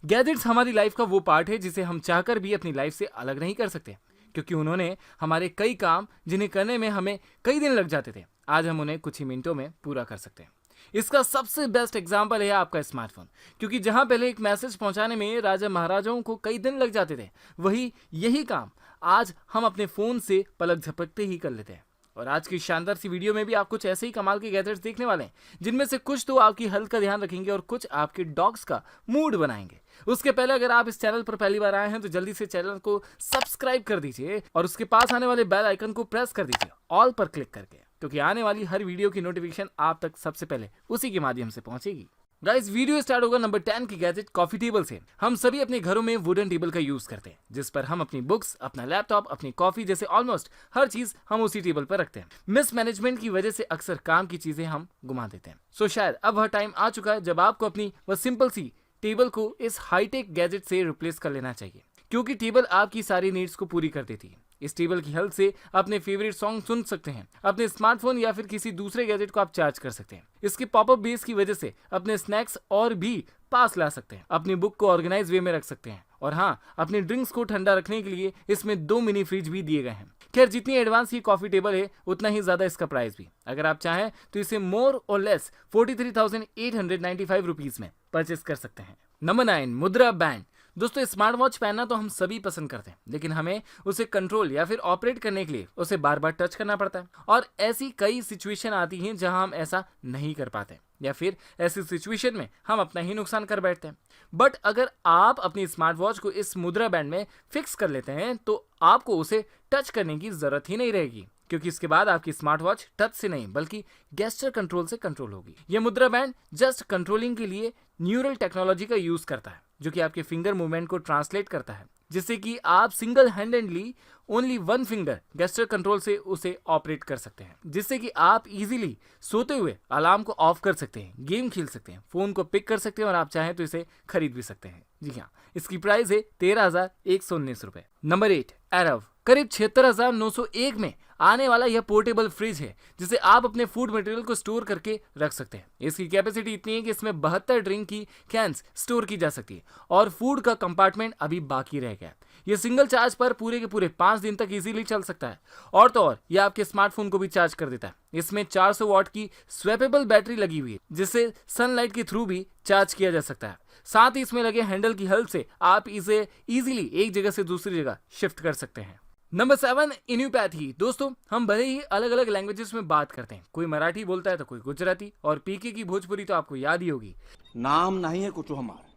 Gadgets हमारी life का वो पार्ट है जिसे हम चाहकर भी अपनी लाइफ से अलग नहीं कर सकते, क्योंकि उन्होंने हमारे कई काम जिन्हें करने में हमें कई दिन लग जाते थे, आज हम उन्हें कुछ ही मिनटों में पूरा कर सकते हैं। इसका सबसे बेस्ट एग्जाम्पल है आपका स्मार्टफोन, क्योंकि जहां पहले एक मैसेज पहुंचाने में राजा महाराजाओं को कई दिन लग जाते थे, वही यही काम आज हम अपने फोन से पलक झपकते ही कर लेते हैं। और आज की शानदार सी वीडियो में भी आप कुछ ऐसे ही कमाल के गैजेट्स देखने वाले हैं, जिनमें से कुछ तो आपकी हेल्थ का ध्यान रखेंगे और कुछ आपके डॉग्स का मूड बनाएंगे। उसके पहले अगर आप इस चैनल पर पहली बार आए हैं तो जल्दी से चैनल को सब्सक्राइब कर दीजिए और उसके पास आने वाले बेल आइकन को प्रेस कर दीजिए ऑल पर क्लिक करके, क्योंकि आने वाली हर वीडियो की नोटिफिकेशन आप तक सबसे पहले उसी के माध्यम से पहुंचेगी। गाइस, वीडियो स्टार्ट होगा नंबर 10 की गैजेट कॉफी टेबल से। हम सभी अपने घरों में वुडन टेबल का यूज करते हैं, जिस पर हम अपनी बुक्स, अपना लैपटॉप, अपनी कॉफी जैसे ऑलमोस्ट हर चीज हम उसी टेबल पर रखते हैं। मिस मैनेजमेंट की वजह से अक्सर काम की चीजें हम गुमा देते हैं। सो शायद अब वह टाइम आ चुका है जब आपको अपनी वह सिंपल सी टेबल को इस हाईटेक गैजेट से रिप्लेस कर लेना चाहिए, क्योंकि टेबल आपकी सारी नीड्स को पूरी कर देती है। इस टेबल की हेल्प से अपने फेवरेट सॉन्ग सुन सकते हैं, अपने स्मार्टफोन या फिर किसी दूसरे गैजेट को आप चार्ज कर सकते हैं। इसके पॉपअप बेस की वजह से अपने स्नैक्स और भी पास ला सकते हैं, अपनी बुक को ऑर्गेनाइज वे में रख सकते हैं, और हाँ, अपने ड्रिंक्स को ठंडा रखने के लिए इसमें 2 मिनी फ्रिज भी दिए गए हैं। खैर, जितनी एडवांस ये कॉफी टेबल है उतना ही ज्यादा इसका प्राइस भी। अगर आप चाहें तो इसे मोर और लेस 43,895 रुपीज में परचेस कर सकते हैं। नंबर 9, मुद्रा बैंड। दोस्तों, स्मार्ट वॉच पहनना तो हम सभी पसंद करते हैं, लेकिन हमें उसे कंट्रोल या फिर ऑपरेट करने के लिए उसे बार बार टच करना पड़ता है, और ऐसी कई सिचुएशन आती हैं जहां हम ऐसा नहीं कर पाते, या फिर ऐसी सिचुएशन में हम अपना ही नुकसान कर बैठते हैं। बट अगर आप अपनी स्मार्ट वॉच को इस मुद्रा बैंड में फिक्स कर लेते हैं तो आपको उसे टच करने की जरूरत ही नहीं रहेगी, क्योंकि इसके बाद आपकी स्मार्ट वॉच टच से नहीं बल्कि गेस्चर कंट्रोल से कंट्रोल होगी। यह मुद्रा बैंड जस्ट कंट्रोलिंग के लिए न्यूरल टेक्नोलॉजी का यूज करता है, जो कि आपके फिंगर मूवमेंट को ट्रांसलेट करता है, जिससे कि आप single handedly only 1 finger gesture control से उसे ऑपरेट कर सकते हैं, जिससे कि आप इजीली सोते हुए अलार्म को ऑफ कर सकते हैं, गेम खेल सकते हैं, फोन को पिक कर सकते हैं, और आप चाहें तो इसे खरीद भी सकते हैं। जी हाँ, इसकी प्राइस है 13,119 रुपए। नंबर 8, एरव। करीब 76,901 में आने वाला यह पोर्टेबल फ्रिज है, जिसे आप अपने फूड मटेरियल को स्टोर करके रख सकते हैं। इसकी कैपेसिटी इतनी है कि इसमें 72 ड्रिंक की कैंस स्टोर की जा सकती है, और फूड का कंपार्टमेंट अभी बाकी रह गया। यह सिंगल चार्ज पर पूरे के पूरे 5 दिन तक इजीली चल सकता है, और तो और यह आपके स्मार्टफोन को भी चार्ज कर देता है। इसमें 400 वॉट की स्वैपेबल बैटरी लगी हुई है, जिससे सनलाइट के थ्रू भी चार्ज किया जा सकता है। साथ ही इसमें लगे हैंडल की हेल्प से आप इसे इजीली एक जगह से दूसरी जगह शिफ्ट कर सकते हैं। नंबर 7, इन्यूपैथी। दोस्तों, हम भले ही अलग अलग लैंग्वेजेस में बात करते हैं, कोई मराठी बोलता है तो कोई गुजराती, और पीके की भोजपुरी तो आपको याद ही होगी। नाम नहीं है कुछ हमारा,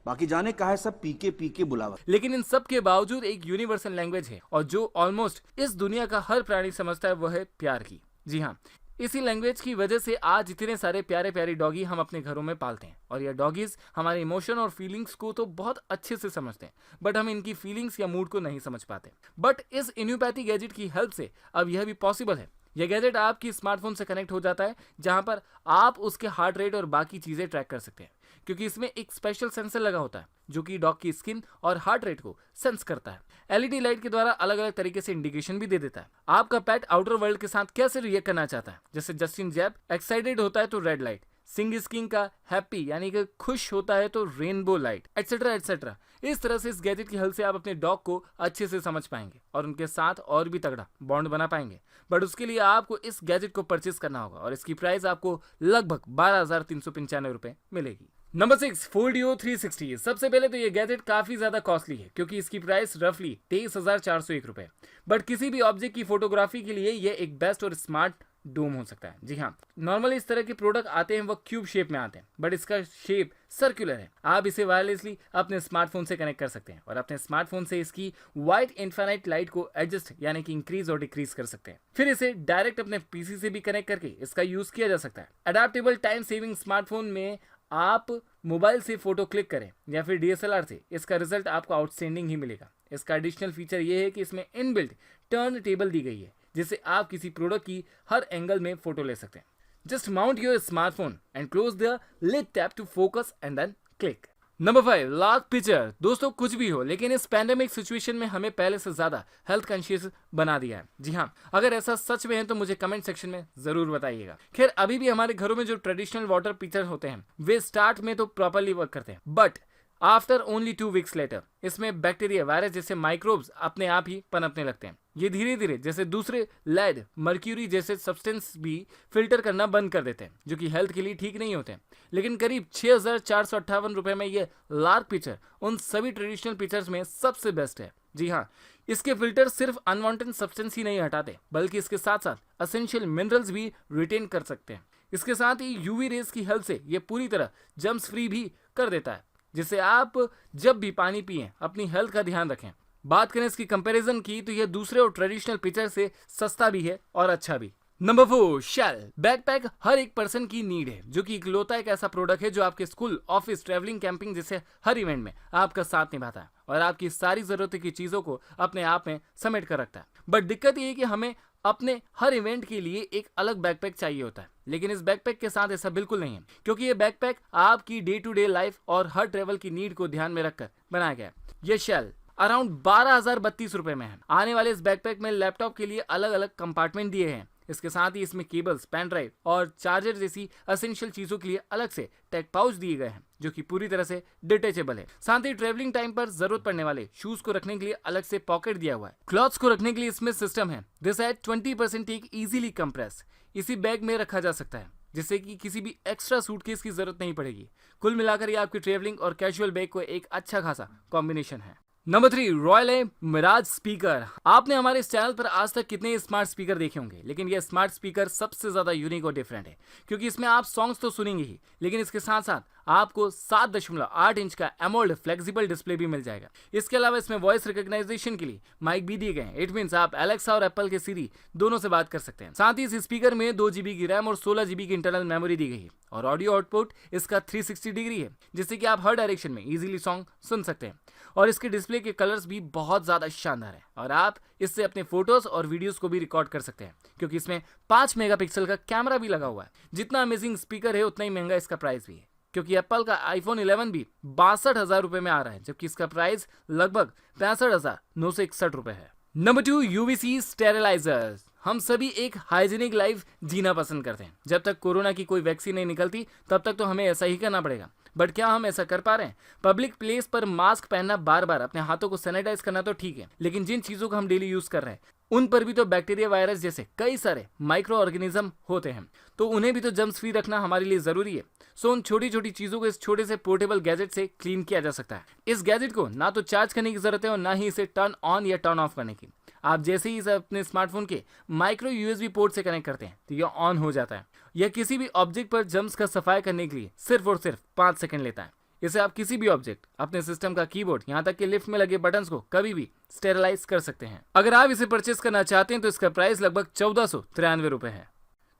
बाकी जाने का है सब पीके पीके बुलावा। लेकिन इन सब के बावजूद एक यूनिवर्सल लैंग्वेज है, और जो ऑलमोस्ट इस दुनिया का हर प्राणी समझता है, वह है प्यार की। जी हाँ, इसी लैंग्वेज की वजह से आज इतने सारे प्यारे प्यारे डॉगी हम अपने घरों में पालते हैं, और यह डॉगीज हमारे इमोशन और फीलिंग्स को तो बहुत अच्छे से समझते हैं, बट हम इनकी फीलिंग्स या मूड को नहीं समझ पाते। बट इस इन्यूपैथी गैजेट की हेल्प से अब यह भी पॉसिबल है। यह गैजेट आपकी स्मार्टफोन से कनेक्ट हो जाता है, जहां पर आप उसके हार्ट रेट और बाकी चीजें ट्रैक कर सकते हैं, क्योंकि इसमें एक स्पेशल सेंसर लगा होता है जो कि डॉग की स्किन और हार्ट रेट को सेंस करता है। एलईडी लाइट के द्वारा अलग अलग तरीके से इंडिकेशन भी दे देता है आपका पेट आउटर वर्ल्ड के साथ कैसे रिएक्ट करना चाहता है। जैसे जस्टिन जैब एक्साइटेड होता है तो रेड लाइट, सिंग स्किंग का हैप्पी यानी कि खुश होता है तो रेनबो लाइट, एक्सेट्रा एक्सेट्रा। इस तरह से इस गैजेट की हेल्प से आप अपने डॉग को अच्छे से समझ पाएंगे और उनके साथ और भी तगड़ा बॉन्ड बना पाएंगे। बट उसके लिए आपको इस गैजेट को परचेस करना होगा, और इसकी प्राइस आपको लगभग 12,395 रुपए मिलेगी। नंबर 6, फोल्डियो 360। सबसे पहले तो ये गैजेट काफी ज्यादा कॉस्टली है, क्योंकि इसकी प्राइस रफली 23,401 रुपए। बट किसी भी ऑब्जेक्ट की फोटोग्राफी के लिए ये एक बेस्ट और स्मार्ट डोम हो सकता है। जी हाँ, नॉर्मली इस तरह के प्रोडक्ट आते हैं वो क्यूब शेप में आते हैं, बट इसका शेप सर्कुलर है। आप इसे वायरलेसली अपने स्मार्टफोन से कनेक्ट कर सकते हैं, और अपने स्मार्टफोन से इसकी वाइट इन्फिनिट लाइट को एडजस्ट यानी कि इंक्रीज और डिक्रीज कर सकते हैं। फिर इसे डायरेक्ट अपने पीसी से भी कनेक्ट करके इसका यूज किया जा सकता है। अडेप्टेबल टाइम सेविंग स्मार्टफोन में आप मोबाइल से फोटो क्लिक करें या फिर डीएसएलआर से, इसका रिजल्ट आपको आउटस्टैंडिंग ही मिलेगा। इसका एडिशनल फीचर ये है कि इसमें इनबिल्ट टर्न टेबल दी गई है, जिससे आप किसी प्रोडक्ट की हर एंगल में फोटो ले सकते हैं। Just mount your smartphone and close the lid tab to focus and then click. Number 5, lock picture. दोस्तों, कुछ भी हो, लेकिन इस पैंडेमिक सिचुएशन में हमें पहले से ज्यादा हेल्थ कॉन्शियस बना दिया है। जी हाँ, अगर ऐसा सच में है तो मुझे कमेंट सेक्शन में जरूर बताइएगा। खैर, अभी भी हमारे घरों में जो ट्रेडिशनल वाटर पिक्चर होते हैं वे स्टार्ट में तो प्रॉपरली वर्क करते हैं, but after only 2 weeks later इसमें बैक्टीरिया वायरस जैसे माइक्रोब्स अपने आप ही पनपने लगते हैं। ये धीरे धीरे जैसे दूसरे लेड मर्क्यूरी जैसे सब्सटेंस भी फिल्टर करना बंद कर देते हैं, जो कि हेल्थ के लिए ठीक नहीं होते हैं। लेकिन करीब 6,458 रुपए में ये लार्क पिक्चर उन सभी ट्रेडिशनल पिक्चर्स में सबसे बेस्ट है। जी हाँ, इसके फिल्टर सिर्फ अनवांटेड सब्सटेंस ही नहीं हटाते, बल्कि इसके साथ साथ असेंशियल मिनरल्स भी रिटेन कर सकते हैं। इसके साथ ही यूवी रेज की हेल्प से ये पूरी तरह जम्स फ्री भी कर देता है, जिससे आप जब भी पानी पिएं अपनी हेल्थ का ध्यान रखें। बात करें इसकी कंपैरिजन की तो यह दूसरे और ट्रेडिशनल पिक्चर से सस्ता भी है और अच्छा भी। नंबर 4, शेल बैकपैक हर एक पर्सन की नीड है, जो कि इकलौता एक ऐसा प्रोडक्ट है जो आपके स्कूल, ऑफिस, ट्रैवलिंग, कैंपिंग जैसे हर इवेंट में आपका साथ निभाता है और आपकी सारी जरूरत की चीजों को अपने आप में समेट कर रखता है। बट दिक्कत ये है कि हमें अपने हर इवेंट के लिए एक अलग बैकपैक चाहिए होता है, लेकिन इस बैकपैक के साथ ऐसा बिल्कुल नहीं है, क्योंकि ये बैकपैक आपकी डे टू डे लाइफ और हर ट्रेवल की नीड को ध्यान में रखकर बनाया गया है। ये शेल अराउंड 12,032 रुपए में है। आने वाले इस बैकपैक में लैपटॉप के लिए अलग अलग कंपार्टमेंट दिए हैं। इसके साथ ही इसमें केबल्स, पेन ड्राइव और चार्जर जैसी असेंशियल चीजों के लिए अलग से टेक पाउच दिए गए हैं, जो कि पूरी तरह से डिटेचेबल है। साथ ही ट्रेवलिंग टाइम पर जरूरत पड़ने वाले शूज को रखने के लिए अलग से पॉकेट दिया हुआ है। क्लॉथ्स को रखने के लिए इसमें सिस्टम है। This at 20% take easily compress इसी बैग में रखा जा सकता है, जिससे कि किसी भी एक्स्ट्रा सूटकेस की जरूरत नहीं पड़ेगी। कुल मिलाकर ये आपकी ट्रेवलिंग और कैजुअल बैग को एक अच्छा खासा कॉम्बिनेशन है। Number 3, Royal Mirage speaker. आपने हमारे इस चैनल पर आज तक कितने स्मार्ट स्पीकर देखे होंगे, लेकिन यह स्मार्ट स्पीकर सबसे ज्यादा यूनिक और डिफरेंट है, क्योंकि इसमें आप सॉन्ग्स तो सुनेंगे ही, लेकिन इसके साथ साथ आपको 7.8 इंच का एमोल्ड फ्लेक्सिबल डिस्प्ले भी मिल जाएगा। इसके अलावा इसमें वॉइस रिकॉग्नाइजेशन के लिए माइक भी दिए गए हैं। इट मींस आप एलेक्सा और एप्पल के सीरी दोनों से बात कर सकते हैं। साथ ही इस स्पीकर में 2 GB की रैम और 16 GB की इंटरनल मेमोरी दी गई है और ऑडियो आउटपुट इसका 360 डिग्री है, जिससे कि आप हर डायरेक्शन में इजीली सॉन्ग सुन सकते हैं। और इसके डिस्प्ले के कलर्स भी बहुत ज्यादा शानदार है और आप इससे अपने फोटोज और वीडियोस को भी रिकॉर्ड कर सकते हैं, क्योंकि इसमें 5 मेगापिक्सल का कैमरा भी लगा हुआ है। जितना अमेजिंग स्पीकर है उतना ही महंगा इसका प्राइस भी है, क्योंकि एप्पल का iPhone 11 भी 62,000 रुपए में आ रहा है, जबकि इसका प्राइस लगभग 65,961 रुपए है। Number 2, UVC sterilisers. हम सभी एक हाइजीनिक लाइफ जीना पसंद करते हैं। जब तक कोरोना की कोई वैक्सीन नहीं निकलती तब तक तो हमें ऐसा ही करना पड़ेगा। बट क्या हम ऐसा कर पा रहे हैं? पब्लिक प्लेस पर मास्क पहनना, बार बार अपने हाथों को सैनिटाइज करना तो ठीक है, लेकिन जिन चीजों को हम डेली यूज कर रहे हैं उन पर भी तो बैक्टीरिया, वायरस जैसे कई सारे माइक्रो ऑर्गेनिज्म होते हैं, तो उन्हें भी तो जर्म्स फ्री रखना हमारे लिए जरूरी है। सो उन छोटी छोटी चीजों को इस छोटे से पोर्टेबल गैजेट से क्लीन किया जा सकता है। इस गैजेट को ना तो चार्ज करने की जरूरत है और ना ही इसे टर्न ऑन या टर्न ऑफ करने की। आप जैसे ही इसे अपने स्मार्टफोन के माइक्रो USB पोर्ट से कनेक्ट करते हैं तो यह ऑन हो जाता है। यह किसी भी ऑब्जेक्ट पर जर्म्स का सफाई करने के लिए सिर्फ और सिर्फ 5 सेकंड लेता है। इसे आप किसी भी ऑब्जेक्ट, अपने सिस्टम का कीबोर्ड, यहाँ तक कि लिफ्ट में लगे बटन्स को कभी भी स्टेरलाइज कर सकते हैं। अगर आप इसे परचेस करना चाहते हैं तो इसका प्राइस लगभग 1493 रुपए है।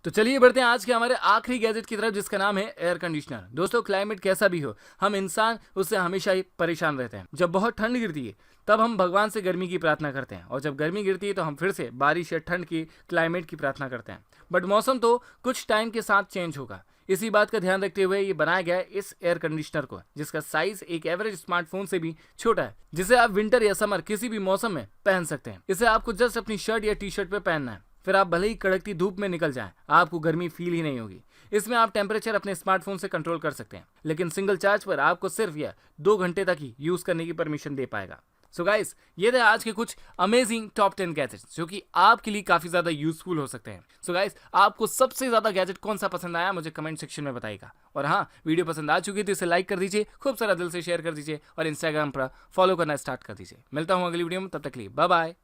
तो चलिए बढ़ते हैं आज के हमारे आखिरी गैजेट की तरफ, जिसका नाम है एयर कंडीशनर। दोस्तों, क्लाइमेट कैसा भी हो, हम इंसान उससे हमेशा ही परेशान रहते हैं। जब बहुत ठंड गिरती है तब हम भगवान से गर्मी की प्रार्थना करते हैं, और जब गर्मी गिरती है तो हम फिर से बारिश या ठंड की, क्लाइमेट की प्रार्थना करते हैं। बट मौसम तो कुछ टाइम के साथ चेंज होगा। इसी बात का ध्यान रखते हुए ये बनाया गया है इस एयर कंडीशनर को, जिसका साइज एक एवरेज स्मार्टफोन से भी छोटा है, जिसे आप विंटर या समर किसी भी मौसम में पहन सकते हैं। इसे आपको जस्ट अपनी शर्ट या टी शर्ट पे पहनना है, फिर आप भले ही कड़कती धूप में निकल जाएं, आपको गर्मी फील ही नहीं होगी। इसमें आप टेम्परेचर अपने स्मार्टफोन से कंट्रोल कर सकते हैं, लेकिन सिंगल चार्ज पर आपको सिर्फ यह 2 घंटे तक ही यूज करने की परमिशन दे पाएगा। सो गाइस, ये थे आज के कुछ अमेजिंग टॉप 10 गैजेट्स, जो कि आपके लिए काफी ज्यादा यूजफुल हो सकते हैं। सो गाइस, आपको सबसे ज्यादा गैजेट कौन सा पसंद आया मुझे कमेंट सेक्शन में बताइएगा। और हाँ, वीडियो पसंद आ चुकी है तो इसे लाइक कर दीजिए, खूब सारा दिल से शेयर कर दीजिए और इंस्टाग्राम पर फॉलो करना स्टार्ट कर दीजिए। मिलता हूँ अगली वीडियो में, तब तक के लिए बाय बाय।